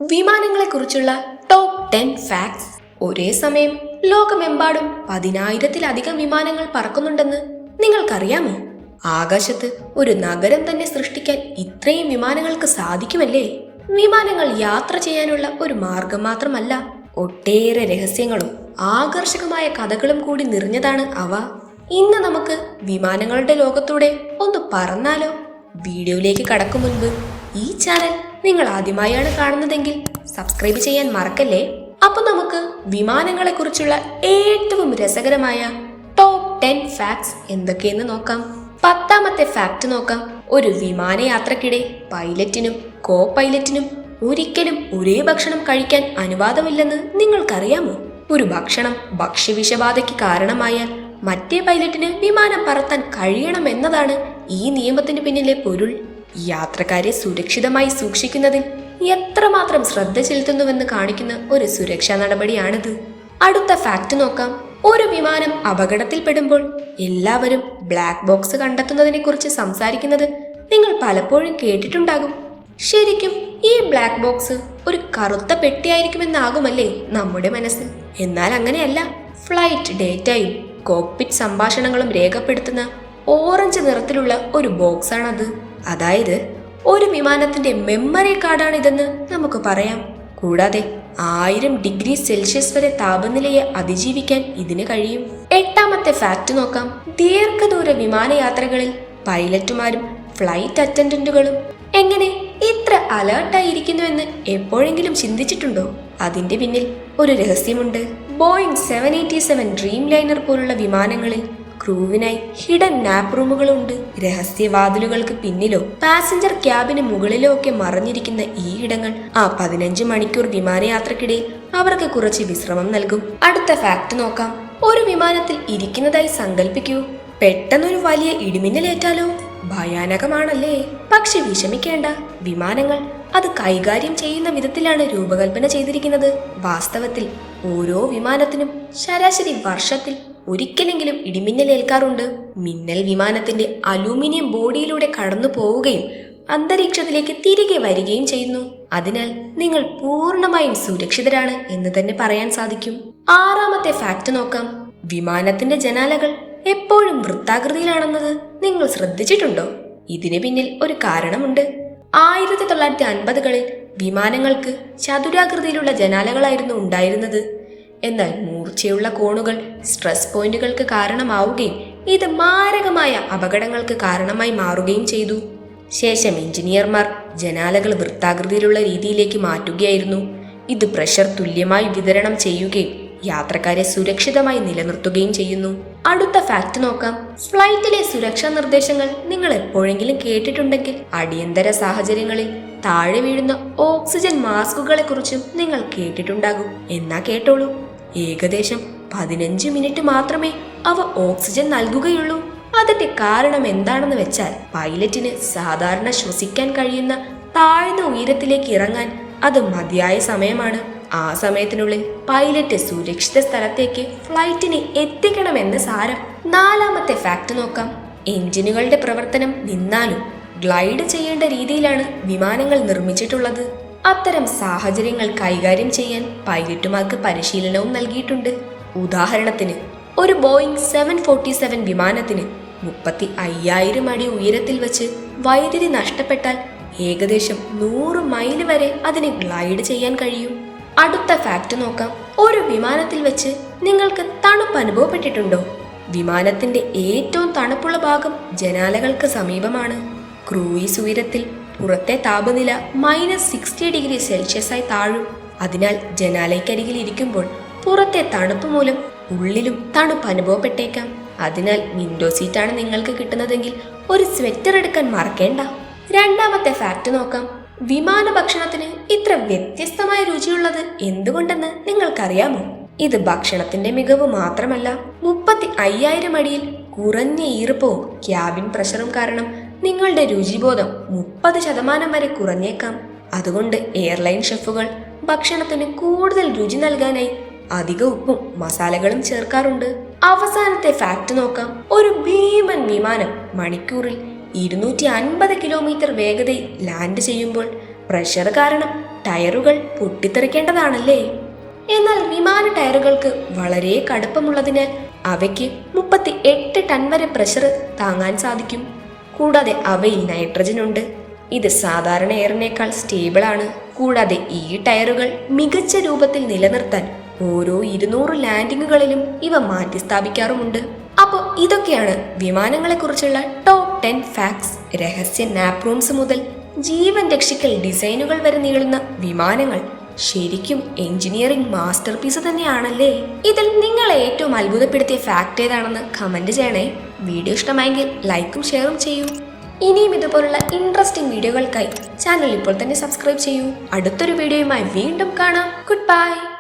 വിമാനങ്ങളെക്കുറിച്ചുള്ള top 10 facts. ഒരേ സമയം ലോകമെമ്പാടും 10,000-ത്തിലധികം വിമാനങ്ങൾ പറക്കുന്നുണ്ടെന്ന് നിങ്ങൾക്കറിയാമോ? ആകാശത്ത് ഒരു നഗരം തന്നെ സൃഷ്ടിക്കാൻ ഇത്രയും വിമാനങ്ങൾക്ക് സാധിക്കുമല്ലേ? വിമാനങ്ങൾ യാത്ര ചെയ്യാനുള്ള ഒരു മാർഗം മാത്രമല്ല, ഒട്ടേറെ രഹസ്യങ്ങളും ആകർഷകമായ കഥകളും കൂടി നിറഞ്ഞതാണ് അവ. ഇന്ന് നമുക്ക് വിമാനങ്ങളുടെ ലോകത്തൂടെ ഒന്ന് പറന്നാലോ? വീഡിയോയിലേക്ക് കടക്കും മുൻപ് ഈ ചാനൽ നിങ്ങൾ ആദ്യമായാണ് കാണുന്നതെങ്കിൽ സബ്സ്ക്രൈബ് ചെയ്യാൻ മറക്കല്ലേ. അപ്പൊ നമുക്ക് വിമാനങ്ങളെ കുറിച്ചുള്ള ഏറ്റവും രസകരമായ ടോപ്പ് 10 ഫാക്ട്സ് എന്തൊക്കെയെന്ന് നോക്കാം. 10ാമത്തെ ഫാക്ട് നോക്കാം. ഒരു വിമാനയാത്രക്കിടെ പൈലറ്റിനും കോ പൈലറ്റിനും ഒരിക്കലും ഒരേ ഭക്ഷണം കഴിക്കാൻ അനുവാദമില്ലെന്ന് നിങ്ങൾക്കറിയാമോ? ഒരു ഭക്ഷണം ഭക്ഷ്യവിഷബാധയ്ക്ക് കാരണമായാൽ മറ്റേ പൈലറ്റിന് വിമാനം പറത്താൻ കഴിയണമെന്നതാണ് ഈ നിയമത്തിന് പിന്നിലെ പൊരുൾ. യാത്രക്കാരെ സുരക്ഷിതമായി സൂക്ഷിക്കുന്നതിൽ എത്രമാത്രം ശ്രദ്ധ ചെലുത്തുന്നുവെന്ന് കാണിക്കുന്ന ഒരു സുരക്ഷാ നടപടിയാണിത്. അടുത്ത ഫാക്ട് നോക്കാം. ഒരു വിമാനം അപകടത്തിൽപ്പെടുമ്പോൾ എല്ലാവരും ബ്ലാക്ക് ബോക്സ് കണ്ടെത്തുന്നതിനെ കുറിച്ച് സംസാരിക്കുന്നത് നിങ്ങൾ പലപ്പോഴും കേട്ടിട്ടുണ്ടാകും. ശരിക്കും ഈ ബ്ലാക്ക് ബോക്സ് ഒരു കറുത്ത പെട്ടിയായിരിക്കുമെന്നാകുമല്ലേ നമ്മുടെ മനസ്സിൽ. എന്നാൽ അങ്ങനെയല്ല. ഫ്ലൈറ്റ് ഡേറ്റയും കോക്പിറ്റ് സംഭാഷണങ്ങളും രേഖപ്പെടുത്തുന്ന ഓറഞ്ച് നിറത്തിലുള്ള ഒരു ബോക്സാണത്. അതായത് ഒരു വിമാനത്തിന്റെ മെമ്മറി കാർഡാണിതെന്ന് നമുക്ക് പറയാം. കൂടാതെ 1000 ഡിഗ്രി സെൽഷ്യസ് വരെ താപനിലയെ അതിജീവിക്കാൻ ഇതിന് കഴിയും. 8ാമത്തെ ഫാക്ട് നോക്കാം. ദീർഘദൂര വിമാനയാത്രകളിൽ പൈലറ്റുമാരും ഫ്ലൈറ്റ് അറ്റൻഡന്റുകളും എങ്ങനെ ഇത്ര അലേർട്ടായിരിക്കുന്നുവെന്ന് എപ്പോഴെങ്കിലും ചിന്തിച്ചിട്ടുണ്ടോ? അതിന്റെ പിന്നിൽ ഒരു രഹസ്യമുണ്ട്. ബോയിങ് 787 ഡ്രീം ലൈനർ പോലുള്ള വിമാനങ്ങളിൽ ക്രൂവിനായി ഹിഡൻ നാപ്പ് റൂമുകളുണ്ട്. രഹസ്യവാതിലുകൾക്ക് പിന്നിലോ പാസഞ്ചർ ക്യാബിന് മുകളിലോ ഒക്കെ മറഞ്ഞിരിക്കുന്ന ഈ ഇടങ്ങൾ ആ 15 മണിക്കൂർ വിമാനയാത്രക്കിടയിൽ അവർക്ക് കുറച്ച് വിശ്രമം നൽകും. അടുത്ത ഫാക്ട് നോക്കാം. ഒരു വിമാനത്തിൽ ഇരിക്കുന്നതായി സങ്കല്പിക്കൂ. പെട്ടെന്നൊരു വലിയ ഇടിമിന്നലേറ്റാലോ? ഭയാനകമാണല്ലേ? പക്ഷെ വിഷമിക്കേണ്ട. വിമാനങ്ങൾ അത് കൈകാര്യം ചെയ്യുന്ന വിധത്തിലാണ് രൂപകൽപ്പന ചെയ്തിരിക്കുന്നത്. വാസ്തവത്തിൽ ഓരോ വിമാനത്തിനും ശരാശരി വർഷത്തിൽ ഒരിക്കലെങ്കിലും ഇടിമിന്നലേൽക്കാറുണ്ട്. മിന്നൽ വിമാനത്തിന്റെ അലൂമിനിയം ബോഡിയിലൂടെ കടന്നു പോവുകയും അന്തരീക്ഷത്തിലേക്ക് തിരികെ വരികയും ചെയ്യുന്നു. അതിനാൽ നിങ്ങൾ പൂർണ്ണമായും സുരക്ഷിതരാണ് എന്ന് തന്നെ പറയാൻ സാധിക്കും. 6ാമത്തെ ഫാക്ട് നോക്കാം. വിമാനത്തിന്റെ ജനാലകൾ എപ്പോഴും വൃത്താകൃതിയിലാണെന്നത് നിങ്ങൾ ശ്രദ്ധിച്ചിട്ടുണ്ടോ? ഇതിന് പിന്നിൽ ഒരു കാരണമുണ്ട്. 1950കളിൽ വിമാനങ്ങൾക്ക് ചതുരാകൃതിയിലുള്ള ജനാലകളായിരുന്നു ഉണ്ടായിരുന്നത്. എന്നാൽ മൂർച്ചയുള്ള കോണുകൾ സ്ട്രെസ് പോയിന്റുകൾക്ക് കാരണമാവുകയും ഇത് മാരകമായ അപകടങ്ങൾക്ക് കാരണമായി മാറുകയും ചെയ്തു. ശേഷം എഞ്ചിനീയർമാർ ജനാലകൾ വൃത്താകൃതിയിലുള്ള രീതിയിലേക്ക് മാറ്റുകയായിരുന്നു. ഇത് പ്രഷർ തുല്യമായി വിതരണം ചെയ്യുകയും യാത്രക്കാരെ സുരക്ഷിതമായി നിലനിർത്തുകയും ചെയ്യുന്നു. അടുത്ത ഫാക്ട് നോക്കാം. ഫ്ലൈറ്റിലെ സുരക്ഷാ നിർദ്ദേശങ്ങൾ നിങ്ങൾ എപ്പോഴെങ്കിലും കേട്ടിട്ടുണ്ടെങ്കിൽ അടിയന്തര സാഹചര്യങ്ങളിൽ താഴെ വീഴുന്ന ഓക്സിജൻ മാസ്കുകളെ കുറിച്ചും നിങ്ങൾ കേട്ടിട്ടുണ്ടാകും. എന്നാ കേട്ടോളൂ. ഏകദേശം 15 മിനിറ്റ് മാത്രമേ അവ ഓക്സിജൻ നൽകുകയുള്ളൂ. അതിന്റെ കാരണം എന്താണെന്ന് വെച്ചാൽ പൈലറ്റിന് സാധാരണ ശ്വസിക്കാൻ കഴിയുന്ന താഴ്ന്ന ഉയരത്തിലേക്ക് ഇറങ്ങാൻ അത് മതിയായ സമയമാണ്. ആ സമയത്തിനുള്ളിൽ പൈലറ്റ് സുരക്ഷിത സ്ഥലത്തേക്ക് ഫ്ലൈറ്റിനെ എത്തിക്കണമെന്ന് സാരം. 4ാമത്തെ ഫാക്ട് നോക്കാം. എഞ്ചിനുകളുടെ പ്രവർത്തനം നിന്നാലും ഗ്ലൈഡ് ചെയ്യേണ്ട രീതിയിലാണ് വിമാനങ്ങൾ നിർമ്മിച്ചിട്ടുള്ളത്. അത്തരം സാഹചര്യങ്ങൾ കൈകാര്യം ചെയ്യാൻ പൈലറ്റുമാർക്ക് പരിശീലനവും നൽകിയിട്ടുണ്ട്. ഉദാഹരണത്തിന് ഒരു ബോയിങ് 747 വിമാനത്തിന് 35,000 അടി ഉയരത്തിൽ വെച്ച് വൈദ്യുതി നഷ്ടപ്പെട്ടാൽ ഏകദേശം 100 മൈൽ വരെ അതിന് ഗ്ലൈഡ് ചെയ്യാൻ കഴിയും. അടുത്ത ഫാക്ട് നോക്കാം. ഒരു വിമാനത്തിൽ വെച്ച് നിങ്ങൾക്ക് തണുപ്പ് അനുഭവപ്പെട്ടിട്ടുണ്ടോ? വിമാനത്തിന്റെ ഏറ്റവും തണുപ്പുള്ള ഭാഗം ജനാലകൾക്ക് സമീപമാണ്. ക്രൂയിസ് ഉയരത്തിൽ പുറത്തെ താപനില -60 ഡിഗ്രി സെൽഷ്യസായി താഴും. അതിനാൽ ജനാലയ്ക്കരികിൽ ഇരിക്കുമ്പോൾ പുറത്തെ തണുപ്പ് മൂലം ഉള്ളിലും തണുപ്പ് അനുഭവപ്പെട്ടേക്കാം. അതിനാൽ വിൻഡോ സീറ്റാണ് നിങ്ങൾക്ക് കിട്ടുന്നതെങ്കിൽ ഒരു സ്വെറ്റർ എടുക്കാൻ മറക്കേണ്ട. 2ാമത്തെ ഫാക്ട് നോക്കാം. വിമാന ഭക്ഷണത്തിന് ഇത്ര വ്യത്യസ്തമായ രുചിയുള്ളത് എന്തുകൊണ്ടെന്ന് നിങ്ങൾക്കറിയാമോ? ഇത് ഭക്ഷണത്തിന്റെ മികവ് മാത്രമല്ല, 35,000 അടിയിൽ കുറഞ്ഞ ഈർപ്പവും ക്യാബിൻ പ്രഷറും കാരണം നിങ്ങളുടെ രുചിബോധം 30% വരെ കുറഞ്ഞേക്കാം. അതുകൊണ്ട് എയർലൈൻ ഷെഫുകൾ ഭക്ഷണത്തിന് കൂടുതൽ രുചി നൽകാനായി അധിക ഉപ്പും മസാലകളും ചേർക്കാറുണ്ട്. അവസാനത്തെ ഫാക്ട് നോക്കാം. ഒരു ഭീമൻ വിമാനം മണിക്കൂറിൽ 250 കിലോമീറ്റർ വേഗതയിൽ ലാൻഡ് ചെയ്യുമ്പോൾ പ്രഷർ കാരണം ടയറുകൾ പൊട്ടിത്തെറിക്കേണ്ടതാണല്ലേ? എന്നാൽ വിമാന ടയറുകൾക്ക് വളരെ കടുപ്പമുള്ളതിനാൽ അവയ്ക്ക് 38 ടൺ വരെ പ്രഷർ താങ്ങാൻ സാധിക്കും. കൂടാതെ അവയിൽ നൈട്രജൻ ഉണ്ട്. ഇത് സാധാരണ എയറിനേക്കാൾ സ്റ്റേബിൾ ആണ്. കൂടാതെ ഈ ടയറുകൾ മികച്ച രൂപത്തിൽ നിലനിർത്താൻ ഓരോ 200 ലാൻഡിങ്ങുകളിലും ഇവ മാറ്റി സ്ഥാപിക്കാറുമുണ്ട്. അപ്പോൾ ഇതൊക്കെയാണ് വിമാനങ്ങളെ കുറിച്ചുള്ള ടോപ്പ് 10 ഫാക്ട്സ്. രഹസ്യ നാപ്പ് റൂംസ് മുതൽ ജീവൻ രക്ഷിക്കൽ ഡിസൈനുകൾ വരെ നീളുന്ന വിമാനങ്ങൾ ശരിക്കും എഞ്ചിനീയറിംഗ് മാസ്റ്റർ പീസ് തന്നെയാണല്ലേ? ഇതിൽ നിങ്ങളെ ഏറ്റവും അത്ഭുതപ്പെടുത്തിയ ഫാക്ട് ഏതാണെന്ന് കമന്റ് ചെയ്യണേ. വീഡിയോ ഇഷ്ടമായെങ്കിൽ ലൈക്കും ഷെയറും ചെയ്യൂ. ഇനിയും ഇതുപോലുള്ള ഇൻട്രസ്റ്റിംഗ് വീഡിയോകൾക്കായി ചാനൽ ഇപ്പോൾ തന്നെ സബ്സ്ക്രൈബ് ചെയ്യൂ. അടുത്തൊരു വീഡിയോയുമായി വീണ്ടും കാണാം. Good bye.